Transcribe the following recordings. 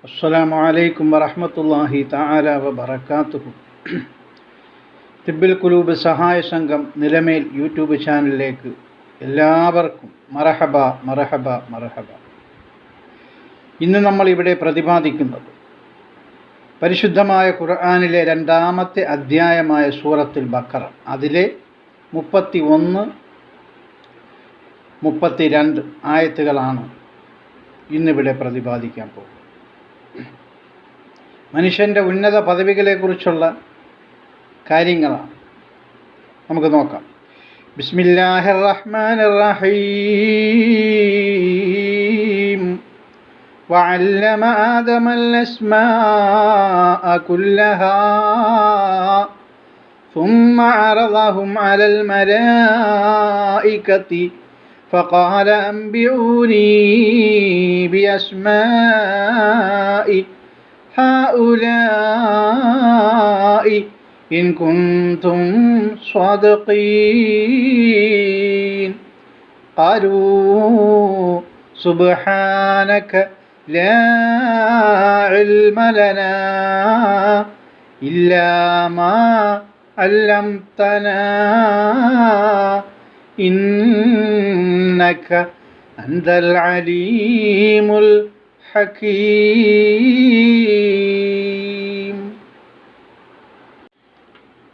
അസ്സലാമു അലൈക്കും വറഹ്മത്തുള്ളാഹി തആല വബറകാതുഹു. തിബ്ബിൽ ഖുലൂബ് സഹായ സംഘം നിലമേൽ യൂട്യൂബ് ചാനലിലേക്ക് എല്ലാവർക്കും മറഹബ മറഹബ മറഹബ. ഇന്ന് നമ്മൾ ഇവിടെ പ്രതിപാദിക്കുന്നത് പരിശുദ്ധമായ ഖുർആനിലെ രണ്ടാമത്തെ അധ്യായമായ സൂറത്തുൽ ബഖറ, അതിലെ 31, 32 ആയത്തുകളാണ് ഇന്നിവിടെ പ്രതിപാദിക്കാൻ പോകുന്നത്. മനുഷ്യൻ്റെ ഉന്നത പദവികളെക്കുറിച്ചുള്ള കാര്യങ്ങളാണ്. നമുക്ക് നോക്കാം. ബിസ്മില്ലാഹിർ റഹ്മാനിർ റഹീം. വഅല്ലമ ആദമൽ അസ്മാഅ കുല്ലഹാ ثم عرضهم على الملائكة فقال أنبئوني بأسماء هؤلاء إن كنتم صادقين. قالوا سبحانك لا علم لنا إلا ما علمتنا إنك أنت العليم الحكيم.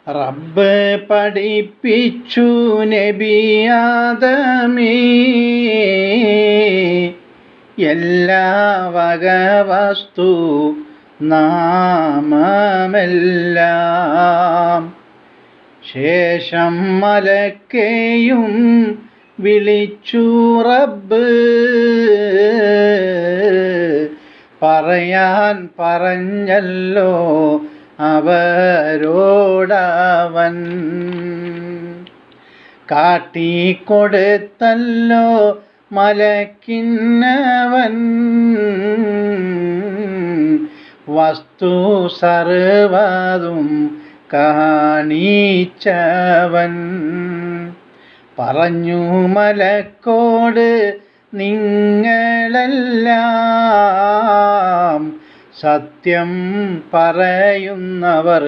റബ്ബ് പഠിപ്പിച്ചു നബിയാദമേ എല്ലാ വക വസ്തു നാമമെല്ലാം. ശേഷം മലക്കെയും വിളിച്ചു റബ്ബ് പറയാൻ പറഞ്ഞല്ലോ അവരോടവൻ. കാട്ടിക്കൊടുത്തല്ലോ മലക്കിന്നവൻ വസ്തു സർവ്വതും കാണിച്ചവൻ. പറഞ്ഞു മലക്കോട് നിങ്ങളെല്ലാം സത്യം പറയുന്നവർ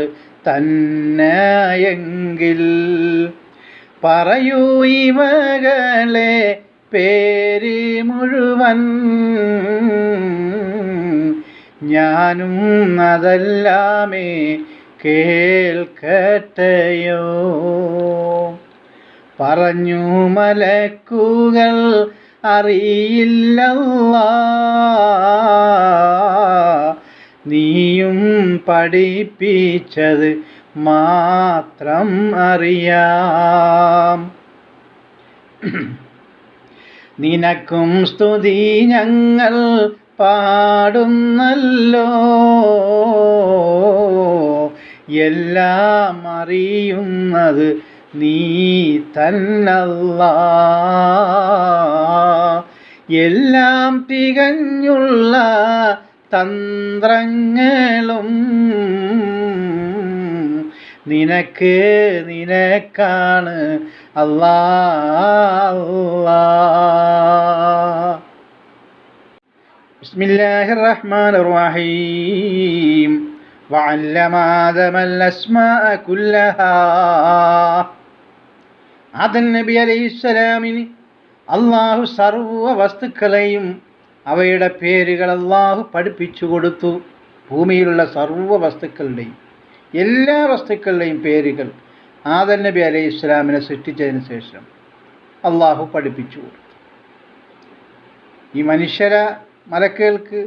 തന്നെയെങ്കിൽ പറയൂ ഇവകളെ പേര് മുഴുവൻ. ഞാനും അതെല്ലാമേ കേൾക്കട്ടെയോ. പറഞ്ഞു മലക്കുകൾ അറിയില്ലല്ലാഹ്, നീയും പഠിപ്പിച്ചത് മാത്രം അറിയാം. നിനക്കും സ്തുതി ഞങ്ങൾ പാടുന്നല്ലോ, എല്ലാം അറിയുന്നത് നീ തന്നല്ലാഹ്. എല്ലാം തികഞ്ഞുള്ള തന്ത്രങ്ങളും നിനക്കാണ് അല്ലാഹ്. ബിസ്മില്ലാഹിർ റഹ്മാനിർ റഹീം. വഅല്ലമ ആദമൽ അസ്മാഅ കുല്ലഹാ. ആദം നബി അലൈഹിസ്സലാമിന് അള്ളാഹു സർവ്വ വസ്തുക്കളെയും അവയുടെ പേരുകൾ അള്ളാഹു പഠിപ്പിച്ചു കൊടുത്തു. ഭൂമിയിലുള്ള സർവ്വ വസ്തുക്കളുടെയും എല്ലാ വസ്തുക്കളുടെയും പേരുകൾ ആദം നബി അലൈഹിസ്സലാമിനെ സൃഷ്ടിച്ചതിന് ശേഷം അള്ളാഹു പഠിപ്പിച്ചു കൊടുത്തു. ഈ മലക്കുകൾക്ക്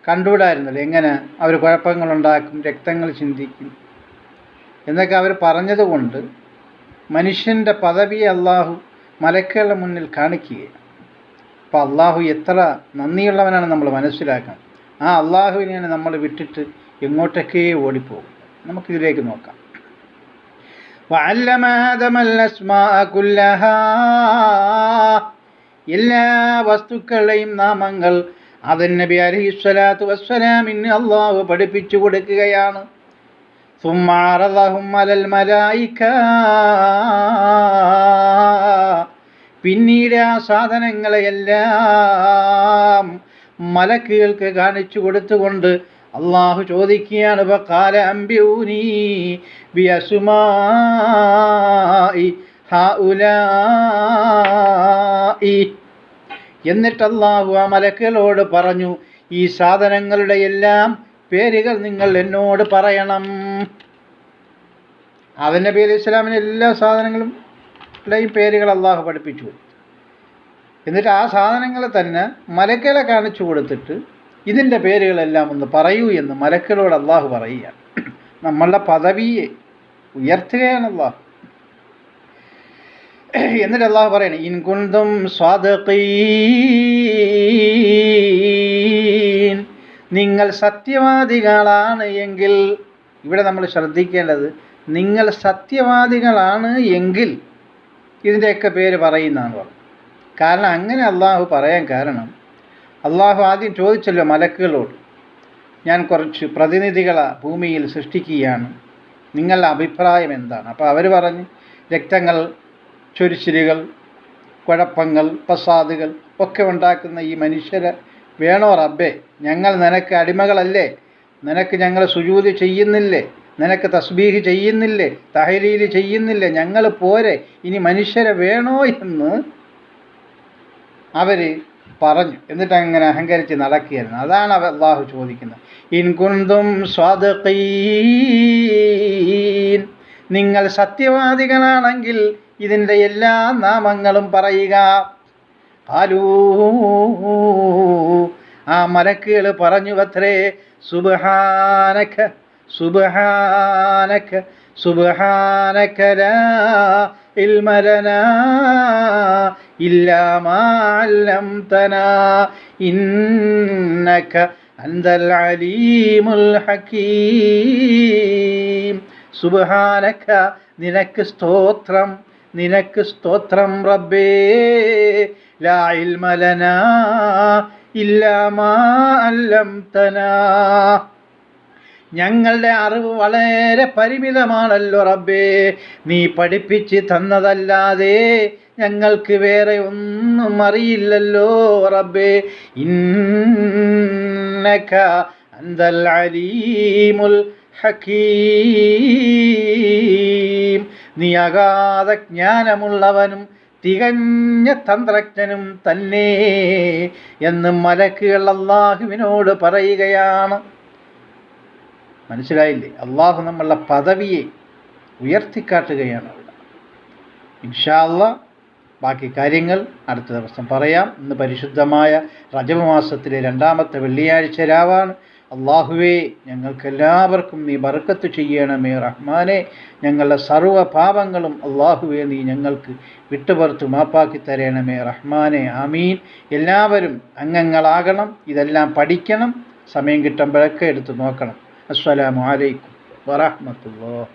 കണ്ടുകൂടായിരുന്നല്ലോ എങ്ങനെ അവർ കുഴപ്പങ്ങളുണ്ടാക്കും, രക്തങ്ങൾ ചിന്തിക്കും എന്നൊക്കെ അവർ പറഞ്ഞതുകൊണ്ട് മനുഷ്യൻ്റെ പദവിയെ അള്ളാഹു മലക്കുകളുടെ മുന്നിൽ കാണിക്കുകയാണ്. അപ്പോൾ അള്ളാഹു എത്ര നന്ദിയുള്ളവനാണ് നമ്മൾ മനസ്സിലാക്കണം. ആ അള്ളാഹുവിനെയാണ് നമ്മൾ വിട്ടിട്ട് എങ്ങോട്ടൊക്കെ ഓടിപ്പോകും. നമുക്കിതിലേക്ക് നോക്കാം. വഅല്ലമ ആദമൽ അസ്മാഅ കുല്ലഹാ. എല്ലാ വസ്തുക്കളുടെയും നാമങ്ങൾ ആദം നബി അലൈഹിസ്സലാത്തു വസ്സലാമിന് അള്ളാഹു പഠിപ്പിച്ചു കൊടുക്കുകയാണ്. ثم عرضهم على الملائكة. പിന്നീട് ആ സാധനങ്ങളെയെല്ലാം മലക്കുകൾക്ക് കാണിച്ചു കൊടുത്തുകൊണ്ട് അള്ളാഹു ചോദിക്കുകയാണ്, വഖാല അംബിഊനി ബിഅസ്മാഇ ഹൗലാഇ. എന്നിട്ട് അള്ളാഹു ആ മലക്കുകളോട് പറഞ്ഞു, ഈ സാധനങ്ങളുടെ എല്ലാം പേരുകൾ നിങ്ങൾ എന്നോട് പറയണം. ആദം നബി അലൈഹി ഇസ്ലാമിന് എല്ലാ സാധനങ്ങളുടെയും പേരുകൾ അള്ളാഹു പഠിപ്പിച്ചു. എന്നിട്ട് ആ സാധനങ്ങളെ തന്നെ മലക്കുകളെ കാണിച്ചു കൊടുത്തിട്ട് ഇതിൻ്റെ പേരുകളെല്ലാം ഒന്ന് പറയൂ എന്ന് മലക്കുകളോട് അള്ളാഹു പറയുകയാണ്. നമ്മളുടെ പദവിയെ ഉയർത്തുകയാണ് അള്ളാഹു. എന്നിട്ട് അള്ളാഹു പറയണം, ഇൻ കുന്തും സ്വാദിഖീൻ, നിങ്ങൾ സത്യവാദികളാണ് എങ്കിൽ. ഇവിടെ നമ്മൾ ശ്രദ്ധിക്കേണ്ടത്, നിങ്ങൾ സത്യവാദികളാണ് എങ്കിൽ ഇതിൻ്റെയൊക്കെ പേര് പറയുന്നതാണ് പറഞ്ഞു. കാരണം അങ്ങനെ അള്ളാഹു പറയാൻ കാരണം, അള്ളാഹു ആദ്യം ചോദിച്ചല്ലോ മലക്കുകളോട്, ഞാൻ കുറച്ച് പ്രതിനിധികളെ ഭൂമിയിൽ സൃഷ്ടിക്കുകയാണ്, നിങ്ങളുടെ അഭിപ്രായം എന്താണ്? അപ്പോൾ അവർ പറഞ്ഞ്, രക്തങ്ങൾ, ചൊരിച്ചിലുകൾ, കുഴപ്പങ്ങൾ, ഫസാദുകൾ ഒക്കെ ഉണ്ടാക്കുന്ന ഈ മനുഷ്യരെ വേണോ റബ്ബേ? ഞങ്ങൾ നിനക്ക് അടിമകളല്ലേ? നിനക്ക് ഞങ്ങൾ സുജൂദ് ചെയ്യുന്നില്ലേ? നിനക്ക് തസ്ബീഹ് ചെയ്യുന്നില്ലേ? തഹ്ലീൽ ചെയ്യുന്നില്ലേ? ഞങ്ങൾ പോരെ, ഇനി മനുഷ്യരെ വേണോ എന്ന് അവർ പറഞ്ഞു. എന്നിട്ട് അങ്ങനെ അഹങ്കരിച്ച് നടക്കുകയായിരുന്നു. അതാണ് അല്ലാഹു ചോദിക്കുന്നത്, ഇൻ കുന്തും സ്വാദിഖീൻ, നിങ്ങൾ സത്യവാദികളാണെങ്കിൽ ഇതിൻ്റെ എല്ലാ നാമങ്ങളും പറയുക. ഖാലൂ, ആ മലക്കുകൾ പറഞ്ഞു അത്രേ, സുബ്ഹാനക സുബ്ഹാനക സുബ്ഹാനക ലാ ഇൽമ ലനാ ഇല്ലാ മാ അല്ലംതനാ ഇന്നക അൻതൽ അലീമുൽ ഹകീം. സുബ്ഹാനക, നിനക്ക് സ്തോത്രം, നിനക്ക് സ്തോത്രം റബ്ബേ. ലാ ഇൽമ ലനാ ഇല്ലാ മാ അല്ലംതനാ, ഞങ്ങളുടെ അറിവ് വളരെ പരിമിതമാണല്ലോ റബ്ബേ, നീ പഠിപ്പിച്ച് തന്നതല്ലാതെ ഞങ്ങൾക്ക് വേറെ ഒന്നും അറിയില്ലല്ലോ റബ്ബേ. ഇന്നക അൻതൽ അലീമുൽ ഹകീം, നീ അഗാധ ജ്ഞാനമുള്ളവനും തികഞ്ഞ തന്ത്രജ്ഞനും തന്നെ എന്ന് മലക്കുകൾ അള്ളാഹുവിനോട് പറയുകയാണ്. മനസ്സിലായില്ലേ? അള്ളാഹു നമ്മളുടെ പദവിയെ ഉയർത്തിക്കാട്ടുകയാണ് അവിടെ. ഇൻഷാ അല്ലാഹ് ബാക്കി കാര്യങ്ങൾ അടുത്ത ദിവസം പറയാം. ഇന്ന് പരിശുദ്ധമായ റജബ് മാസത്തിലെ 2-ാമത്തെ വെള്ളിയാഴ്ച രാവാണ്. അള്ളാഹുവേ, ഞങ്ങൾക്കെല്ലാവർക്കും നീ ബർക്കത്ത് ചെയ്യണമേ റഹ്മാനെ. ഞങ്ങളുടെ സർവ്വ പാപങ്ങളും അള്ളാഹുവേ നീ ഞങ്ങൾക്ക് വിട്ടുപുറത്ത് മാപ്പാക്കി തരണമേ റഹ്മാനെ. ആമീൻ. എല്ലാവരും അംഗങ്ങളാകണം, ഇതെല്ലാം പഠിക്കണം, സമയം കിട്ടുമ്പോഴൊക്കെ എടുത്ത് നോക്കണം. അസ്സലാമു അലൈക്കും വറഹ്മത്തുള്ളാഹി.